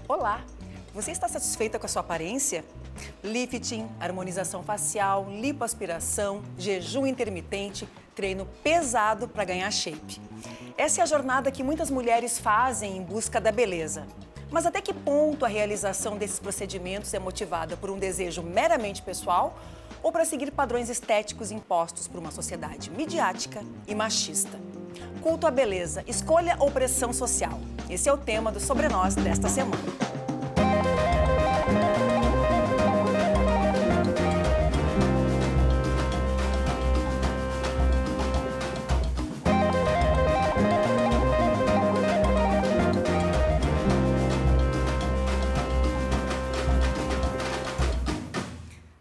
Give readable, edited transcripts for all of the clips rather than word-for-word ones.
Olá! Você está satisfeita com a sua aparência? Lifting, harmonização facial, lipoaspiração, jejum intermitente, treino pesado para ganhar shape. Essa é a jornada que muitas mulheres fazem em busca da beleza. Mas até que ponto a realização desses procedimentos é motivada por um desejo meramente pessoal ou para seguir padrões estéticos impostos por uma sociedade midiática e machista? Culto à beleza, escolha ou pressão social? Esse é o tema do Sobre Nós desta semana.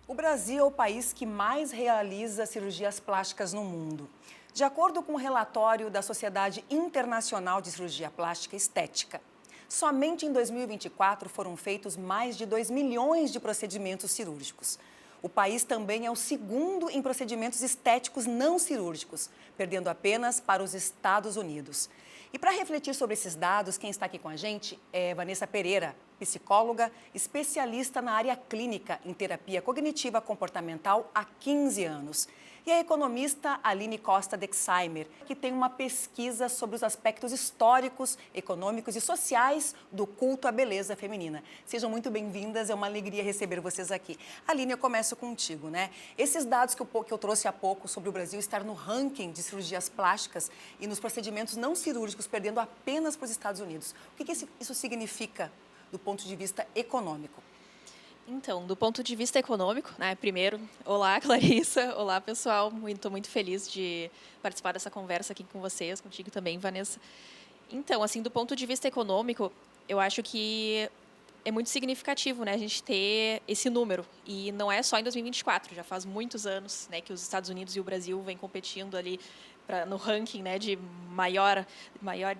O Brasil é o país que mais realiza cirurgias plásticas no mundo. De acordo com o relatório da Sociedade Internacional de Cirurgia Plástica e Estética, somente em 2024 foram feitos mais de 2 milhões de procedimentos cirúrgicos. O país também é o segundo em procedimentos estéticos não cirúrgicos, perdendo apenas para os Estados Unidos. E para refletir sobre esses dados, quem está aqui com a gente é Vanessa Pereira, psicóloga, especialista na área clínica em terapia cognitiva comportamental há 15 anos. E a economista Aline Costa Dexheimer, que tem uma pesquisa sobre os aspectos históricos, econômicos e sociais do culto à beleza feminina. Sejam muito bem-vindas, é uma alegria receber vocês aqui. Aline, eu começo contigo, né? Esses dados que eu trouxe há pouco sobre o Brasil estar no ranking de cirurgias plásticas e nos procedimentos não cirúrgicos, perdendo apenas para os Estados Unidos. O que isso significa do ponto de vista econômico? Então, do ponto de vista econômico, né, primeiro, olá, Clarissa, olá, pessoal, estou muito feliz de participar dessa conversa aqui com vocês, contigo também, Vanessa. Então, assim, do ponto de vista econômico, eu acho que é muito significativo, né, a gente ter esse número, e não é só em 2024, já faz muitos anos, né, que os Estados Unidos e o Brasil vêm competindo ali no ranking, né, de maior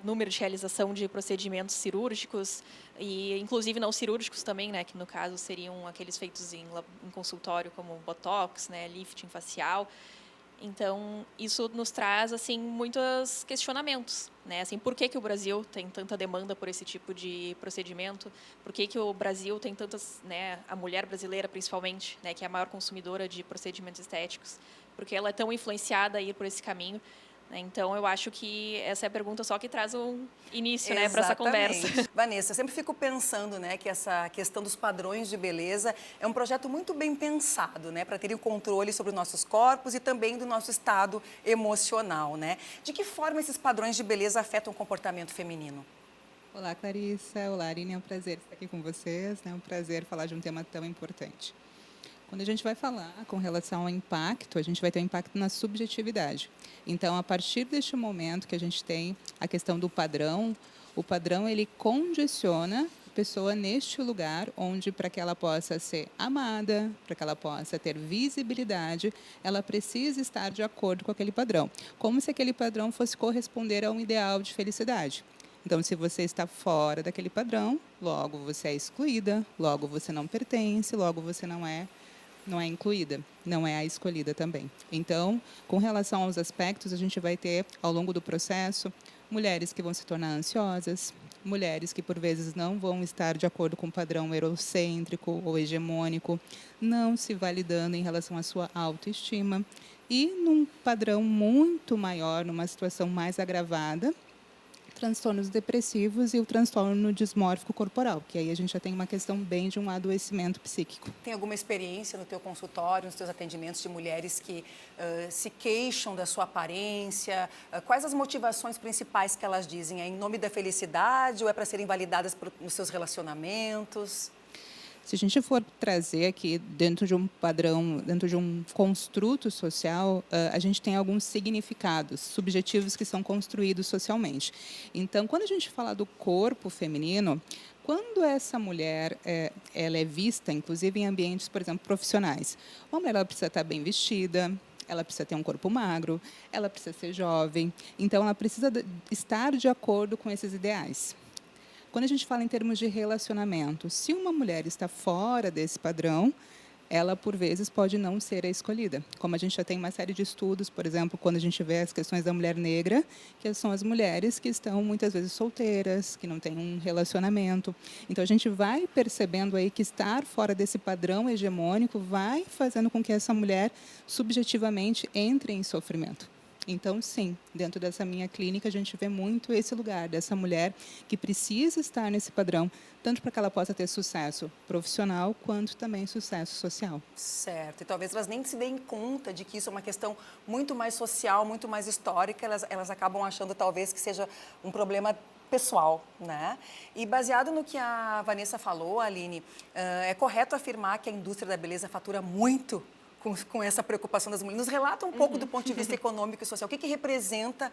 número de realização de procedimentos cirúrgicos e inclusive não cirúrgicos também, né, que no caso seriam aqueles feitos em consultório como botox, né, lifting facial. Então isso nos traz assim muitos questionamentos, né, assim, por que o Brasil tem tanta demanda por esse tipo de procedimento? Por que o Brasil tem tantas, né, a mulher brasileira principalmente, né, que é a maior consumidora de procedimentos estéticos? Porque ela é tão influenciada a ir por esse caminho, né? Então, eu acho que essa é a pergunta só que traz um início, né, para essa conversa. Vanessa, eu sempre fico pensando, né, que essa questão dos padrões de beleza é um projeto muito bem pensado, né, para ter o controle sobre os nossos corpos e também do nosso estado emocional, né? De que forma esses padrões de beleza afetam o comportamento feminino? Olá, Clarissa. Olá, Arine. É um prazer estar aqui com vocês. É um prazer falar de um tema tão importante. Quando a gente vai falar com relação ao impacto, a gente vai ter um impacto na subjetividade. Então, a partir deste momento que a gente tem a questão do padrão, o padrão ele condiciona a pessoa neste lugar onde, para que ela possa ser amada, para que ela possa ter visibilidade, ela precisa estar de acordo com aquele padrão. Como se aquele padrão fosse corresponder a um ideal de felicidade. Então, se você está fora daquele padrão, logo você é excluída, logo você não pertence, logo você não é incluída, não é a escolhida também. Então, com relação aos aspectos, a gente vai ter, ao longo do processo, mulheres que vão se tornar ansiosas, mulheres que, por vezes, não vão estar de acordo com o padrão eurocêntrico ou hegemônico, não se validando em relação à sua autoestima, e num padrão muito maior, numa situação mais agravada, transtornos depressivos e o transtorno dismórfico corporal, que aí a gente já tem uma questão bem de um adoecimento psíquico. Tem alguma experiência no teu consultório, nos teus atendimentos de mulheres que se queixam da sua aparência? Quais as motivações principais que elas dizem? É em nome da felicidade ou é para serem validadas nos seus relacionamentos? Se a gente for trazer aqui dentro de um padrão, dentro de um construto social, a gente tem alguns significados subjetivos que são construídos socialmente. Então, quando a gente fala do corpo feminino, quando essa mulher ela é vista, inclusive em ambientes, por exemplo, profissionais, a mulher ela precisa estar bem vestida, ela precisa ter um corpo magro, ela precisa ser jovem, então ela precisa estar de acordo com esses ideais. Quando a gente fala em termos de relacionamento, se uma mulher está fora desse padrão, ela, por vezes, pode não ser a escolhida. Como a gente já tem uma série de estudos, por exemplo, quando a gente vê as questões da mulher negra, que são as mulheres que estão, muitas vezes, solteiras, que não têm um relacionamento. Então, a gente vai percebendo aí que estar fora desse padrão hegemônico vai fazendo com que essa mulher, subjetivamente, entre em sofrimento. Então, sim, dentro dessa minha clínica, a gente vê muito esse lugar dessa mulher que precisa estar nesse padrão, tanto para que ela possa ter sucesso profissional, quanto também sucesso social. Certo, e talvez elas nem se deem conta de que isso é uma questão muito mais social, muito mais histórica, elas acabam achando talvez que seja um problema pessoal, né? E baseado no que a Vanessa falou, Aline, é correto afirmar que a indústria da beleza fatura muito com essa preocupação das mulheres. Nos relata um pouco do ponto de vista econômico e social. O que representa,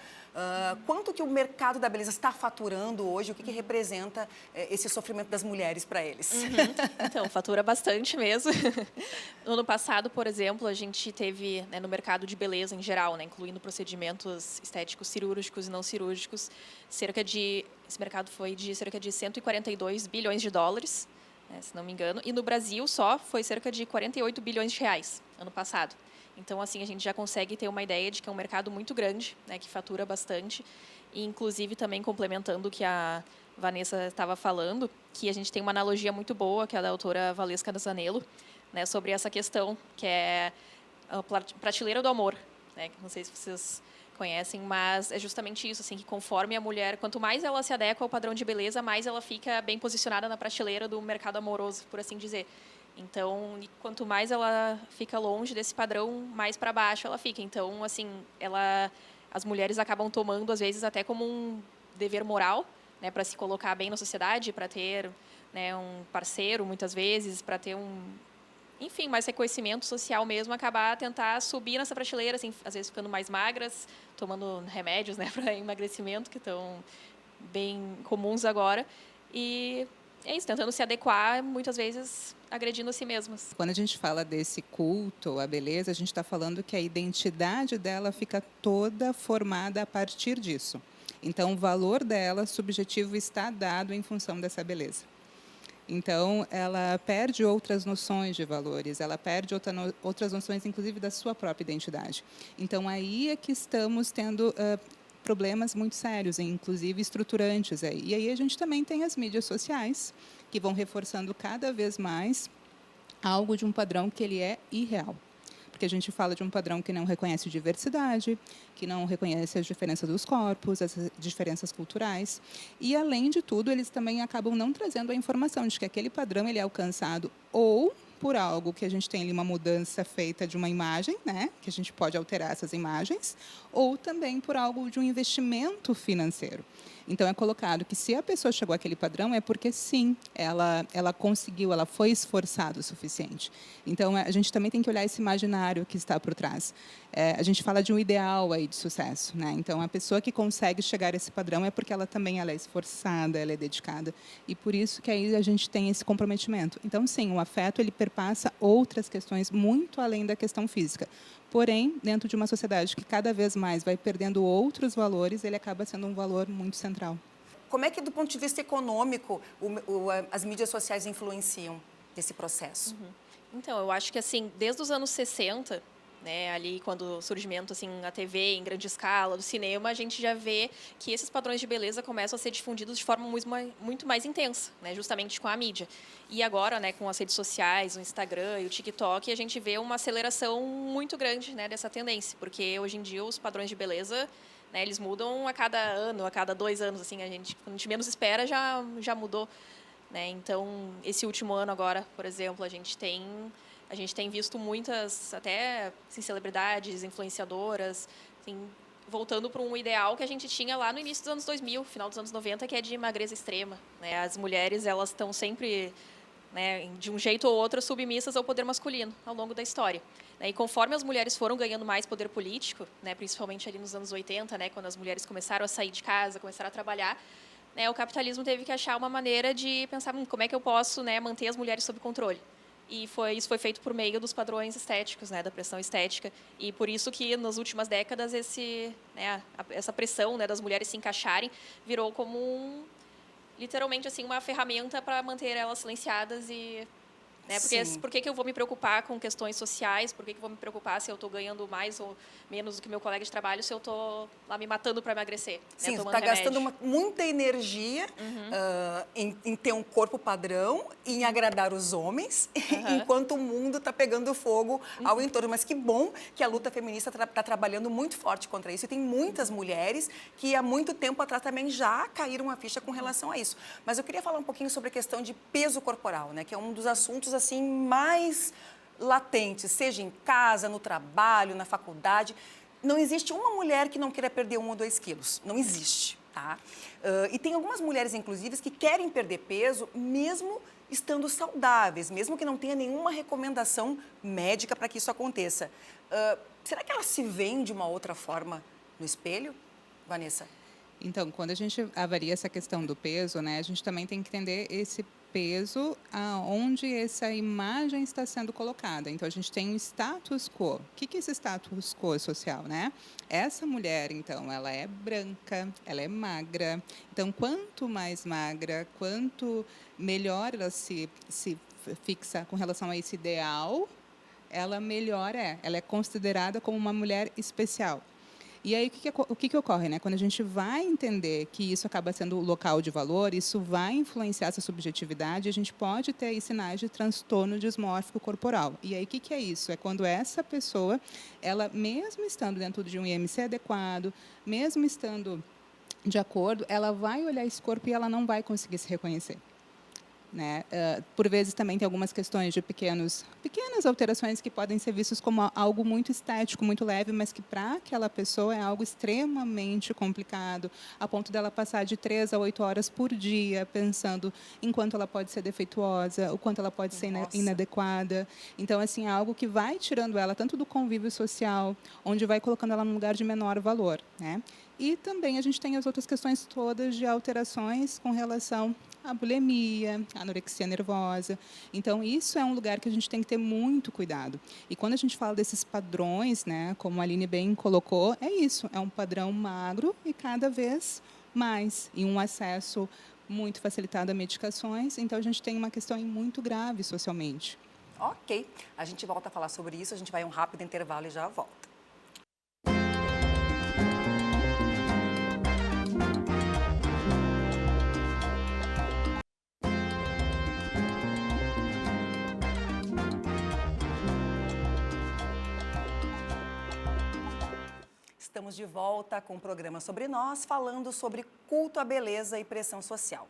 quanto que o mercado da beleza está faturando hoje, o que representa esse sofrimento das mulheres para eles? Então, fatura bastante mesmo. No ano passado, por exemplo, a gente teve, né, no mercado de beleza em geral, né, incluindo procedimentos estéticos cirúrgicos e não cirúrgicos, esse mercado foi de cerca de 142 bilhões de dólares, se não me engano, e no Brasil só foi cerca de 48 bilhões de reais ano passado. Então, assim, a gente já consegue ter uma ideia de que é um mercado muito grande, né, que fatura bastante, e inclusive também complementando o que a Vanessa estava falando, que a gente tem uma analogia muito boa, que é a da autora Valesca Zanello, né, sobre essa questão, que é a prateleira do amor, né, que não sei se vocês conhecem, mas é justamente isso, assim, que conforme a mulher, quanto mais ela se adequa ao padrão de beleza, mais ela fica bem posicionada na prateleira do mercado amoroso, por assim dizer. Então, quanto mais ela fica longe desse padrão, mais para baixo ela fica. Então, assim, as mulheres acabam tomando, às vezes, até como um dever moral, né, para se colocar bem na sociedade, para ter, né, um parceiro, muitas vezes, para ter enfim, mais reconhecimento social mesmo, acabar tentar subir nessa prateleira, assim, às vezes ficando mais magras, tomando remédios, né, para emagrecimento, que estão bem comuns agora. E é isso, tentando se adequar, muitas vezes agredindo a si mesmas. Quando a gente fala desse culto à beleza, a gente está falando que a identidade dela fica toda formada a partir disso. Então, o valor dela, subjetivo, está dado em função dessa beleza. Então, ela perde outras noções de valores, ela perde outras noções, inclusive, da sua própria identidade. Então, aí é que estamos tendo problemas muito sérios, inclusive estruturantes. Aí. E aí a gente também tem as mídias sociais, que vão reforçando cada vez mais algo de um padrão que ele é irreal. Porque a gente fala de um padrão que não reconhece diversidade, que não reconhece as diferenças dos corpos, as diferenças culturais. E, além de tudo, eles também acabam não trazendo a informação de que aquele padrão ele é alcançado ou por algo que a gente tem ali uma mudança feita de uma imagem, né, que a gente pode alterar essas imagens, ou também por algo de um investimento financeiro. Então, é colocado que se a pessoa chegou àquele padrão é porque, sim, ela conseguiu, ela foi esforçada o suficiente. Então, a gente também tem que olhar esse imaginário que está por trás. A gente fala de um ideal aí de sucesso, né? Então, a pessoa que consegue chegar a esse padrão é porque ela é esforçada, ela é dedicada. E por isso que aí a gente tem esse comprometimento. Então, sim, o afeto ele perpassa outras questões muito além da questão física. Porém, dentro de uma sociedade que cada vez mais vai perdendo outros valores, ele acaba sendo um valor muito central. Como é que, do ponto de vista econômico, as mídias sociais influenciam esse processo? Então, eu acho que, assim, desde os anos 60, né, ali quando o surgimento, assim, a TV em grande escala, do cinema, a gente já vê que esses padrões de beleza começam a ser difundidos de forma muito mais intensa, né, justamente com a mídia. E agora, né, com as redes sociais, o Instagram e o TikTok, a gente vê uma aceleração muito grande, né, dessa tendência, porque hoje em dia os padrões de beleza, né, eles mudam a cada ano, a cada 2 anos, assim, quando a gente menos espera já mudou, né? Então, esse último ano agora, por exemplo, a gente tem visto muitas, até assim, celebridades, influenciadoras, assim, voltando para um ideal que a gente tinha lá no início dos anos 2000, final dos anos 90, que é de magreza extrema, né? As mulheres, elas estão sempre, né, de um jeito ou outro, submissas ao poder masculino ao longo da história. E conforme as mulheres foram ganhando mais poder político, né, principalmente ali nos anos 80, né, quando as mulheres começaram a sair de casa, começaram a trabalhar, né, o capitalismo teve que achar uma maneira de pensar como é que eu posso, né, manter as mulheres sob controle. E isso foi feito por meio dos padrões estéticos, né, da pressão estética. E por isso que, nas últimas décadas, essa pressão, né, das mulheres se encaixarem virou como literalmente assim, uma ferramenta para manter elas silenciadas e Né? Porque Sim. por que eu vou me preocupar com questões sociais? Por que eu vou me preocupar se eu estou ganhando mais ou menos do que meu colega de trabalho se eu estou lá me matando para emagrecer? Sim, né? você Tomando está gastando remédio. muita energia em ter um corpo padrão, em agradar os homens, Aham. enquanto o mundo está pegando fogo ao entorno. Mas que bom que a luta feminista está trabalhando muito forte contra isso. E tem muitas mulheres que há muito tempo atrás também já caíram a ficha com relação a isso. Mas eu queria falar um pouquinho sobre a questão de peso corporal, né? Que é um dos assuntos assim mais latentes, seja em casa, no trabalho, na faculdade. Não existe uma mulher que não queira perder 1 ou 2 quilos. Não existe, tá? E tem algumas mulheres, inclusive, que querem perder peso mesmo estando saudáveis, mesmo que não tenha nenhuma recomendação médica para que isso aconteça. Será que elas se veem de uma outra forma no espelho, Vanessa? Então, quando a gente avalia essa questão do peso, né, a gente também tem que entender esse peso aonde essa imagem está sendo colocada. Então, a gente tem um status quo. O que é esse status quo social, né? Essa mulher, então, ela é branca, ela é magra. Então, quanto mais magra, quanto melhor ela se fixa com relação a esse ideal, ela melhor é. Ela é considerada como uma mulher especial. E aí, o que ocorre? Né? Quando a gente vai entender que isso acaba sendo o local de valor, isso vai influenciar essa subjetividade, a gente pode ter aí sinais de transtorno dismórfico corporal. E aí, o que é isso? É quando essa pessoa, ela mesmo estando dentro de um IMC adequado, mesmo estando de acordo, ela vai olhar esse corpo e ela não vai conseguir se reconhecer. Né? Por vezes também tem algumas questões de pequenas alterações que podem ser vistas como algo muito estético, muito leve, mas que para aquela pessoa é algo extremamente complicado, a ponto dela passar de 3 a 8 horas por dia pensando em quanto ela pode ser defeituosa, o quanto ela pode ser inadequada. Então, assim, é algo que vai tirando ela tanto do convívio social, onde vai colocando ela num lugar de menor valor. Né? E também a gente tem as outras questões todas de alterações com relação à bulimia, à anorexia nervosa. Então, isso é um lugar que a gente tem que ter muito cuidado. E quando a gente fala desses padrões, né, como a Aline bem colocou, é isso, é um padrão magro e cada vez mais, e um acesso muito facilitado a medicações. Então, a gente tem uma questão muito grave socialmente. Ok, a gente volta a falar sobre isso, a gente vai a um rápido intervalo e já volta. Estamos de volta com o programa Sobre Nós, falando sobre culto à beleza e pressão social.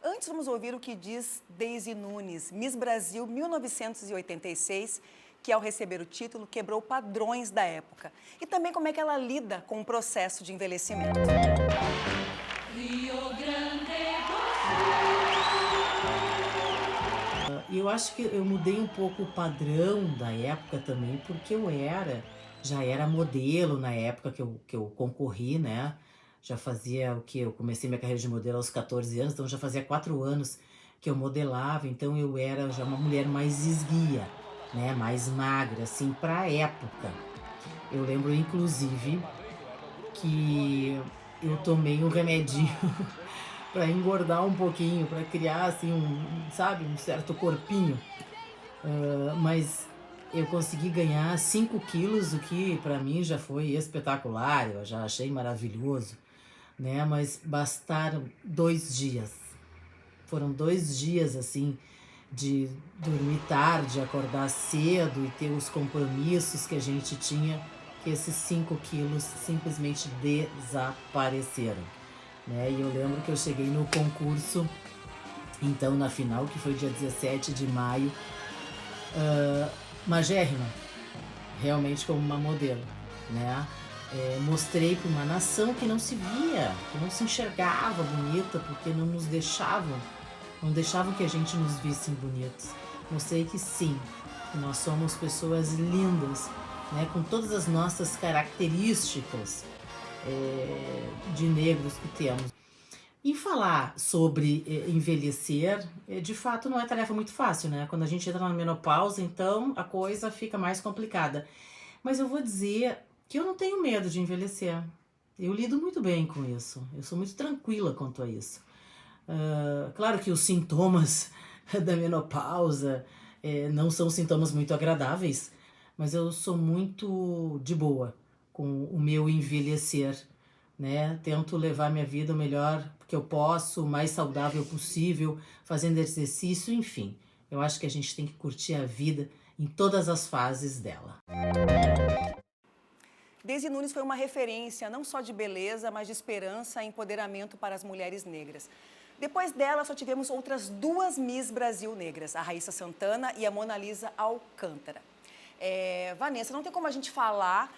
Antes, vamos ouvir o que diz Daisy Nunes, Miss Brasil 1986, que ao receber o título quebrou padrões da época. E também como é que ela lida com o processo de envelhecimento. E eu acho que eu mudei um pouco o padrão da época também, porque já era modelo na época que eu concorri, né? Já fazia o que? Eu comecei minha carreira de modelo aos 14 anos, então já fazia 4 anos que eu modelava, então eu era já uma mulher mais esguia, né? Mais magra, assim, pra época. Eu lembro, inclusive, que eu tomei um remedinho para engordar um pouquinho, para criar assim sabe, um certo corpinho. Mas eu consegui ganhar 5 quilos, o que para mim já foi espetacular, eu já achei maravilhoso, né? Mas bastaram 2 dias. Foram 2 dias assim de dormir tarde, acordar cedo e ter os compromissos que a gente tinha, que esses 5 quilos simplesmente desapareceram. Né? E eu lembro que eu cheguei no concurso, então na final, que foi dia 17 de maio, magérrima, realmente como uma modelo, né? Mostrei para uma nação que não se via, que não se enxergava bonita, porque não deixavam que a gente nos visse bonitos. Mostrei que sim, que nós somos pessoas lindas, né? Com todas as nossas características de negros que temos. E falar sobre envelhecer, de fato, não é tarefa muito fácil, né? Quando a gente entra na menopausa, então a coisa fica mais complicada. Mas eu vou dizer que eu não tenho medo de envelhecer. Eu lido muito bem com isso. Eu sou muito tranquila quanto a isso. Claro que os sintomas da menopausa Não são sintomas muito agradáveis, mas eu sou muito de boa com o meu envelhecer, né? Tento levar minha vida o melhor que eu posso, o mais saudável possível, fazendo exercício, enfim. Eu acho que a gente tem que curtir a vida em todas as fases dela. Daisy Nunes foi uma referência não só de beleza, mas de esperança e empoderamento para as mulheres negras. Depois dela, só tivemos outras duas Miss Brasil negras, a Raíssa Santana e a Mona Lisa Alcântara. Vanessa, não tem como a gente falar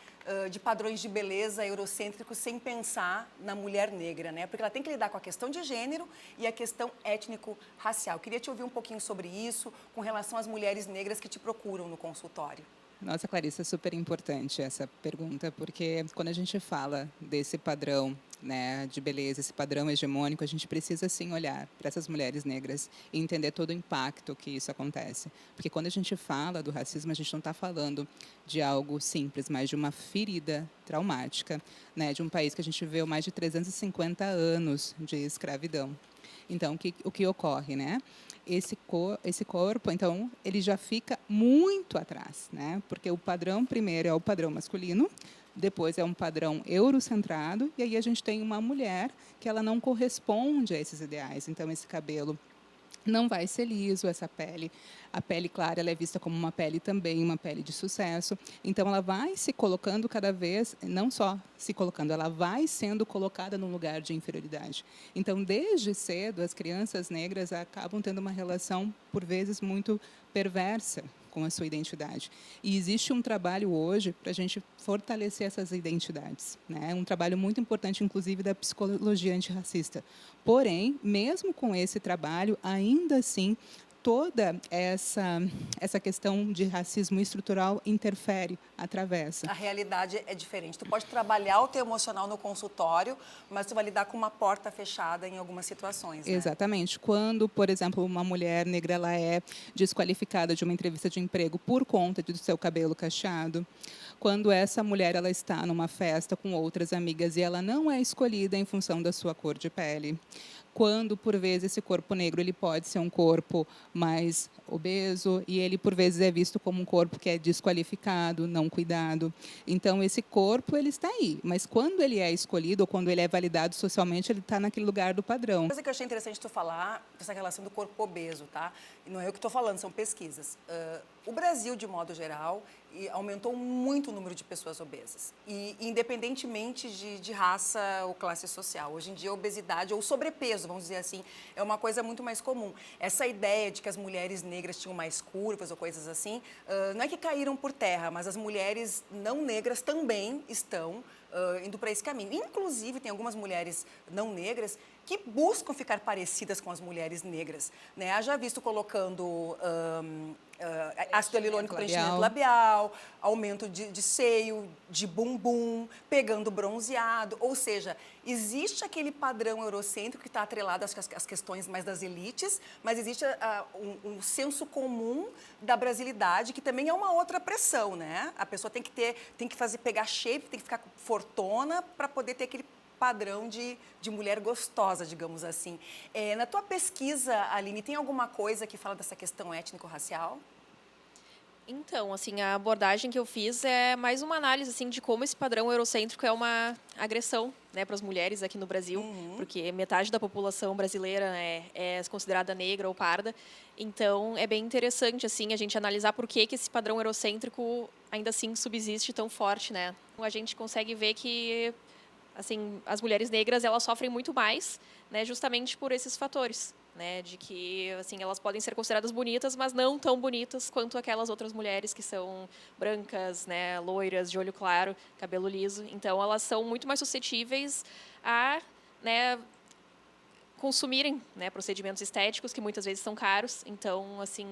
de padrões de beleza eurocêntricos sem pensar na mulher negra, né? Porque ela tem que lidar com a questão de gênero e a questão étnico-racial. Queria te ouvir um pouquinho sobre isso, com relação às mulheres negras que te procuram no consultório. Nossa, Clarissa, é super importante essa pergunta, porque quando a gente fala desse padrão, né, de beleza, esse padrão hegemônico, a gente precisa sim olhar para essas mulheres negras e entender todo o impacto que isso acontece. Porque quando a gente fala do racismo, a gente não está falando de algo simples, mas de uma ferida traumática, né, de um país que a gente viveu mais de 350 anos de escravidão. Então, o que ocorre, né? Esse corpo, então, ele já fica muito atrás, né? Porque o padrão primeiro é o padrão masculino, depois é um padrão eurocentrado, e aí a gente tem uma mulher que ela não corresponde a esses ideais. Então, esse cabelo não vai ser liso, essa pele. A pele clara ela é vista como uma pele também, uma pele de sucesso. Então, ela vai se colocando cada vez, não só se colocando, ela vai sendo colocada num lugar de inferioridade. Então, desde cedo, as crianças negras acabam tendo uma relação, por vezes, muito perversa com a sua identidade. E existe um trabalho hoje para a gente fortalecer essas identidades, né? Um trabalho muito importante, inclusive, da psicologia antirracista. Porém, mesmo com esse trabalho, ainda assim, toda essa questão de racismo estrutural interfere, atravessa. A realidade é diferente. Tu pode trabalhar o teu emocional no consultório, mas tu vai lidar com uma porta fechada em algumas situações, né? Exatamente. Quando, por exemplo, uma mulher negra ela é desqualificada de uma entrevista de emprego por conta do seu cabelo cacheado, quando essa mulher ela está numa festa com outras amigas e ela não é escolhida em função da sua cor de pele, quando, por vezes, esse corpo negro ele pode ser um corpo mais obeso e ele, por vezes, é visto como um corpo que é desqualificado, não cuidado. Então, esse corpo ele está aí, mas quando ele é escolhido ou quando ele é validado socialmente, ele está naquele lugar do padrão. Uma coisa que eu achei interessante tu falar, essa relação do corpo obeso, tá? E não é eu que estou falando, são pesquisas. O Brasil, de modo geral, aumentou muito o número de pessoas obesas. E independentemente de raça ou classe social. Hoje em dia, a obesidade ou sobrepeso, vamos dizer assim, é uma coisa muito mais comum. Essa ideia de que as mulheres negras tinham mais curvas ou coisas assim, não é que caíram por terra, mas as mulheres não negras também estão indo para esse caminho. Inclusive, tem algumas mulheres não negras que buscam ficar parecidas com as mulheres negras, né? Haja visto colocando ácido hialurônico, preenchimento labial, aumento de seio, de bumbum, pegando bronzeado. Ou seja, existe aquele padrão eurocêntrico que está atrelado às questões mais das elites, mas existe um senso comum da brasilidade, que também é uma outra pressão, né? A pessoa tem que pegar shape, tem que ficar fortona para poder ter aquele padrão de mulher gostosa, digamos assim. Na tua pesquisa, Aline, tem alguma coisa que fala dessa questão étnico-racial? Então, assim, a abordagem que eu fiz é mais uma análise assim de como esse padrão eurocêntrico é uma agressão, né, para as mulheres aqui no Brasil, porque metade da população brasileira é considerada negra ou parda. Então, é bem interessante assim a gente analisar por que esse padrão eurocêntrico ainda assim subsiste tão forte, né? A gente consegue ver que assim, as mulheres negras elas sofrem muito mais, né, justamente por esses fatores, né, de que assim elas podem ser consideradas bonitas, mas não tão bonitas quanto aquelas outras mulheres que são brancas, né, loiras, de olho claro, cabelo liso. Então elas são muito mais suscetíveis a, né, consumirem, né, procedimentos estéticos que muitas vezes são caros. Então, assim,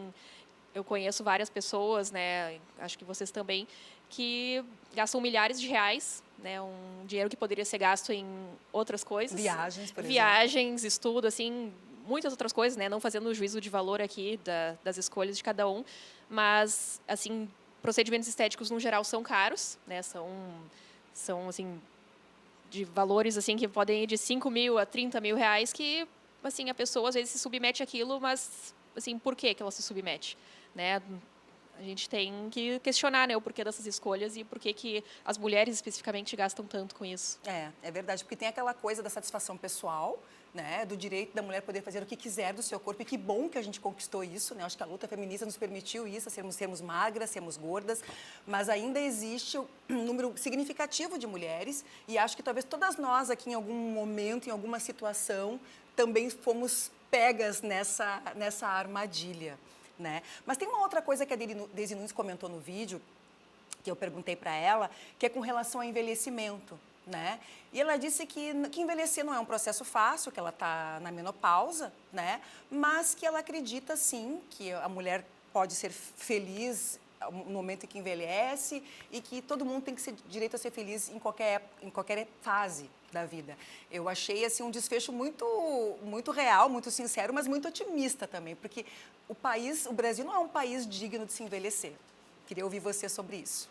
eu conheço várias pessoas, né, acho que vocês também, que gastam milhares de reais, né, um dinheiro que poderia ser gasto em outras coisas. Viagens, por exemplo. Viagens, estudo, assim, muitas outras coisas, né, não fazendo o juízo de valor aqui das escolhas de cada um, mas, assim, procedimentos estéticos no geral são caros, né, são assim, de valores assim que podem ir de 5 mil a 30 mil reais, que assim a pessoa às vezes se submete àquilo, mas assim por que ela se submete, né? A gente tem que questionar, né, o porquê dessas escolhas e por que as mulheres especificamente gastam tanto com isso. É verdade, porque tem aquela coisa da satisfação pessoal, né, do direito da mulher poder fazer o que quiser do seu corpo, e que bom que a gente conquistou isso, né? Acho que a luta feminista nos permitiu isso, sermos magras, sermos gordas, mas ainda existe um número significativo de mulheres, e acho que talvez todas nós aqui em algum momento, em alguma situação, também fomos pegas nessa armadilha, né? Mas tem uma outra coisa que a Daisy Nunes comentou no vídeo, que eu perguntei para ela, que é com relação ao envelhecimento, né? E ela disse que envelhecer não é um processo fácil, que ela está na menopausa, né? Mas que ela acredita, sim, que a mulher pode ser feliz no momento em que envelhece e que todo mundo tem que ter direito a ser feliz em qualquer fase da vida. Eu achei assim um desfecho muito real, muito sincero, mas muito otimista também, porque o Brasil não é um país digno de se envelhecer. Queria ouvir você sobre isso.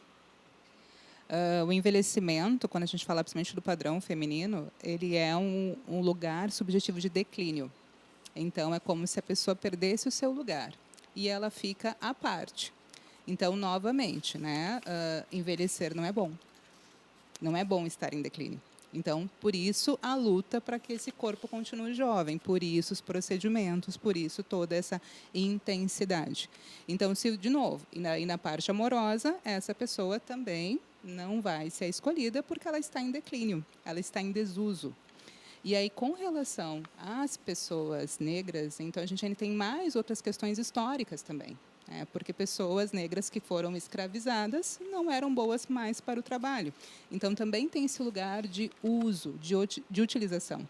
O envelhecimento, quando a gente fala principalmente do padrão feminino, ele é um lugar subjetivo de declínio. Então, é como se a pessoa perdesse o seu lugar e ela fica à parte. Então, novamente, né, envelhecer não é bom. Não é bom estar em declínio. Então, por isso, a luta para que esse corpo continue jovem, por isso os procedimentos, por isso toda essa intensidade. Então, se de novo, e na parte amorosa, essa pessoa também não vai ser escolhida porque ela está em declínio, ela está em desuso. E aí, com relação às pessoas negras, então a gente ainda tem mais outras questões históricas também. Porque pessoas negras que foram escravizadas não eram boas mais para o trabalho. Então, também tem esse lugar de uso, de utilização.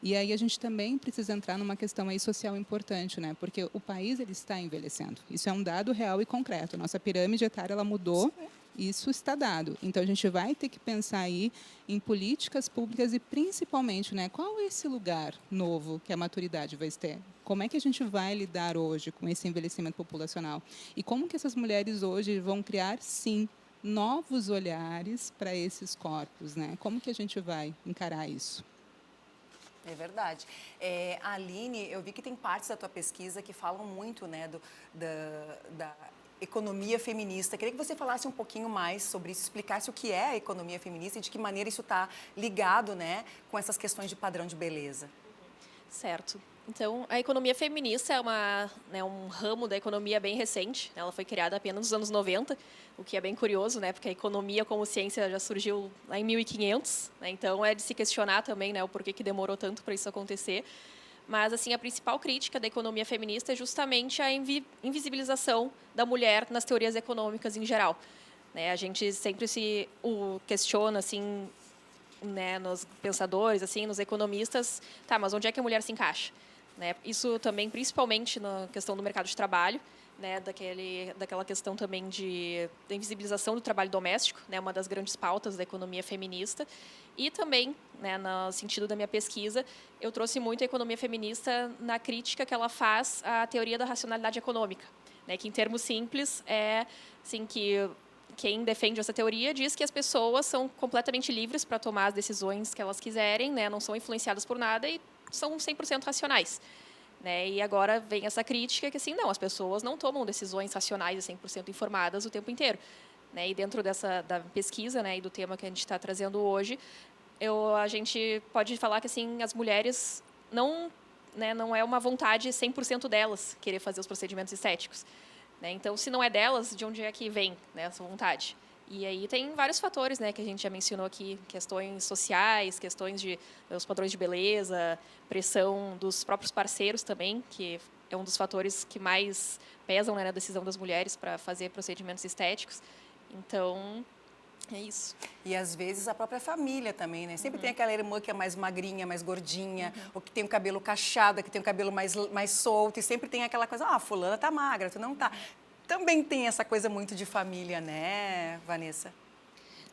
E aí a gente também precisa entrar numa questão aí social importante, né? Porque o país ele está envelhecendo. Isso é um dado real e concreto. Nossa pirâmide etária ela mudou. Isso está dado. Então, a gente vai ter que pensar aí em políticas públicas e, principalmente, né, qual é esse lugar novo que a maturidade vai ter? Como é que a gente vai lidar hoje com esse envelhecimento populacional? E como que essas mulheres hoje vão criar, sim, novos olhares para esses corpos, né? Como que a gente vai encarar isso? É verdade. Aline, eu vi que tem partes da tua pesquisa que falam muito, né, da economia feminista. Queria que você falasse um pouquinho mais sobre isso, explicasse o que é a economia feminista e de que maneira isso está ligado, né, com essas questões de padrão de beleza. Certo. Então, a economia feminista é um ramo da economia bem recente. Ela foi criada apenas nos anos 90, o que é bem curioso, né? Porque a economia como ciência já surgiu lá em 1500. Né? Então, é de se questionar também, né, o porquê que demorou tanto para isso acontecer. Mas, assim, a principal crítica da economia feminista é justamente a invisibilização da mulher nas teorias econômicas em geral. Né? A gente sempre se questiona, assim, né, nos pensadores, assim, nos economistas, tá, mas onde é que a mulher se encaixa? Né? Isso também, principalmente na questão do mercado de trabalho, né, daquela questão também da invisibilização do trabalho doméstico, né, uma das grandes pautas da economia feminista. E também, né, no sentido da minha pesquisa, eu trouxe muito a economia feminista na crítica que ela faz à teoria da racionalidade econômica, né, que, em termos simples, é assim, que quem defende essa teoria diz que as pessoas são completamente livres para tomar as decisões que elas quiserem, né, não são influenciadas por nada e são 100% racionais. Né? E agora vem essa crítica que, assim, não, as pessoas não tomam decisões racionais e 100% informadas o tempo inteiro. Né? E dentro da pesquisa, né, e do tema que a gente está trazendo hoje, a gente pode falar que, assim, as mulheres não é uma vontade 100% delas querer fazer os procedimentos estéticos. Né? Então, se não é delas, de onde é que vem, né, essa vontade? E aí tem vários fatores, né, que a gente já mencionou aqui, questões sociais, questões dos padrões de beleza, pressão dos próprios parceiros também, que é um dos fatores que mais pesam, né, na decisão das mulheres para fazer procedimentos estéticos. Então, é isso. E, às vezes, a própria família também, né? Sempre tem aquela irmã que é mais magrinha, mais gordinha, ou que tem o cabelo cacheado, que tem o cabelo mais solto, e sempre tem aquela coisa, fulana tá magra, tu não tá. Também tem essa coisa muito de família, né, Vanessa?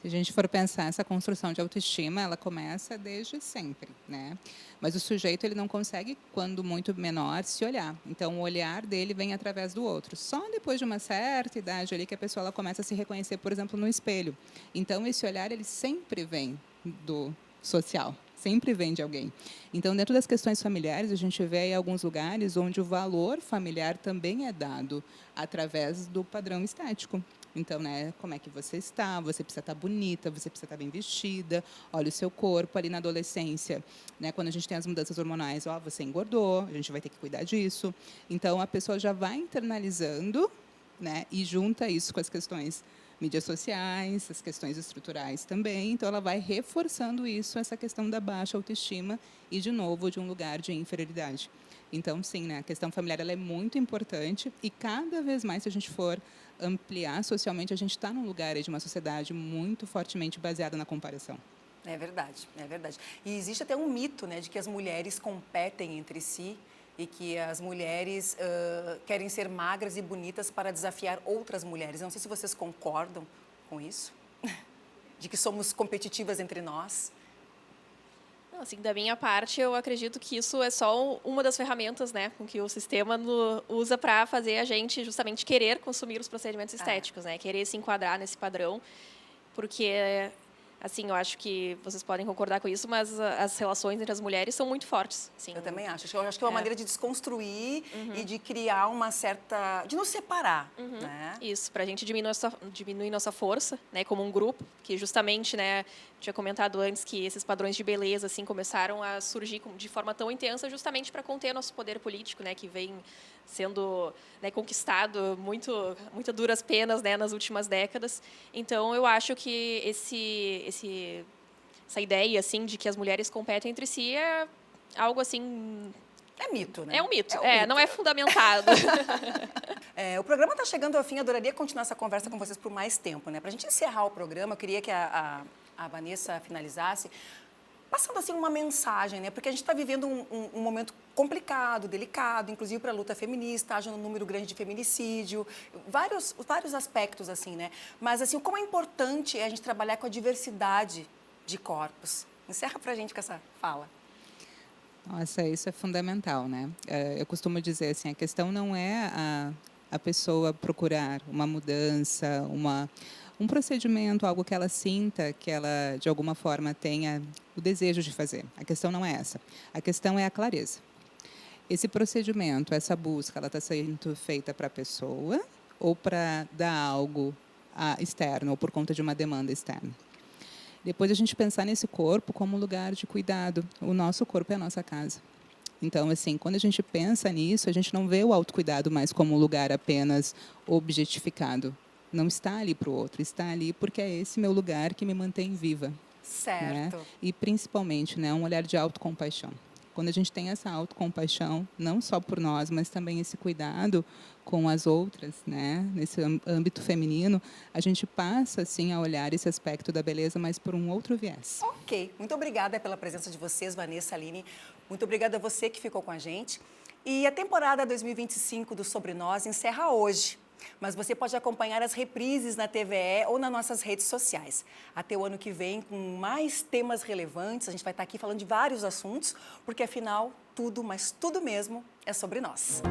Se a gente for pensar, essa construção de autoestima, ela começa desde sempre, né? Mas o sujeito ele não consegue, quando muito menor, se olhar. Então, o olhar dele vem através do outro. Só depois de uma certa idade ali que a pessoa ela começa a se reconhecer, por exemplo, no espelho. Então, esse olhar ele sempre vem do social. sempre vem de alguém. Então, dentro das questões familiares, a gente vê aí alguns lugares onde o valor familiar também é dado através do padrão estético. Então, né, como é que você está? Você precisa estar bonita, você precisa estar bem vestida. Olha o seu corpo ali na adolescência, né? Quando a gente tem as mudanças hormonais, ó, você engordou, a gente vai ter que cuidar disso. Então, a pessoa já vai internalizando, né, e junta isso com as questões mídias sociais, as questões estruturais também. Então, ela vai reforçando isso, essa questão da baixa autoestima e, de novo, de um lugar de inferioridade. Então, sim, né, a questão familiar ela é muito importante e, cada vez mais, se a gente for ampliar socialmente, a gente está num lugar aí de uma sociedade muito fortemente baseada na comparação. É verdade, é verdade. E existe até um mito, né, de que as mulheres competem entre si e que as mulheres querem ser magras e bonitas para desafiar outras mulheres. Eu não sei se vocês concordam com isso, de que somos competitivas entre nós. Não, assim, da minha parte, eu acredito que isso é só uma das ferramentas, né, com que o sistema usa para fazer a gente justamente querer consumir os procedimentos estéticos, né, querer se enquadrar nesse padrão, porque, assim, eu acho que vocês podem concordar com isso, mas as relações entre as mulheres são muito fortes. Assim, Eu também acho. Eu acho que é uma maneira de desconstruir e de criar uma certa... de nos separar, né? Isso, para a gente diminuir nossa força, né, como um grupo, que justamente, né, tinha comentado antes que esses padrões de beleza assim começaram a surgir de forma tão intensa justamente para conter nosso poder político, né, que vem sendo, né, conquistado muito duras penas, né, nas últimas décadas. Então, eu acho que essa ideia assim de que as mulheres competem entre si é algo assim... É mito, né? É um mito, mito. Não é fundamentado. O programa está chegando ao fim, adoraria continuar essa conversa com vocês por mais tempo, né? Para a gente encerrar o programa, eu queria que a Vanessa finalizasse passando assim uma mensagem, né? Porque a gente está vivendo um momento complicado, delicado, inclusive para a luta feminista, haja um número grande de feminicídio, vários aspectos assim, né? Mas assim, como é importante a gente trabalhar com a diversidade de corpos. Encerra para a gente com essa fala. Nossa, isso é fundamental, né? Eu costumo dizer assim, a questão não é a pessoa procurar uma mudança, um procedimento, algo que ela sinta, que ela, de alguma forma, tenha o desejo de fazer. A questão não é essa. A questão é a clareza. Esse procedimento, essa busca, ela está sendo feita para a pessoa ou para dar algo externo, ou por conta de uma demanda externa. Depois a gente pensar nesse corpo como lugar de cuidado. O nosso corpo é a nossa casa. Então, assim, quando a gente pensa nisso, a gente não vê o autocuidado mais como um lugar apenas objetificado. Não está ali para o outro, está ali porque é esse meu lugar que me mantém viva. Certo. Né? E, principalmente, né, um olhar de autocompaixão. Quando a gente tem essa autocompaixão, não só por nós, mas também esse cuidado com as outras, né, nesse âmbito feminino, a gente passa assim a olhar esse aspecto da beleza, mas por um outro viés. Ok, muito obrigada pela presença de vocês, Vanessa, Aline. Muito obrigada a você que ficou com a gente. E a temporada 2025 do Sobre Nós encerra hoje. Mas você pode acompanhar as reprises na TVE ou nas nossas redes sociais. Até o ano que vem, com mais temas relevantes, a gente vai estar aqui falando de vários assuntos, porque afinal, tudo, mas tudo mesmo, é sobre nós.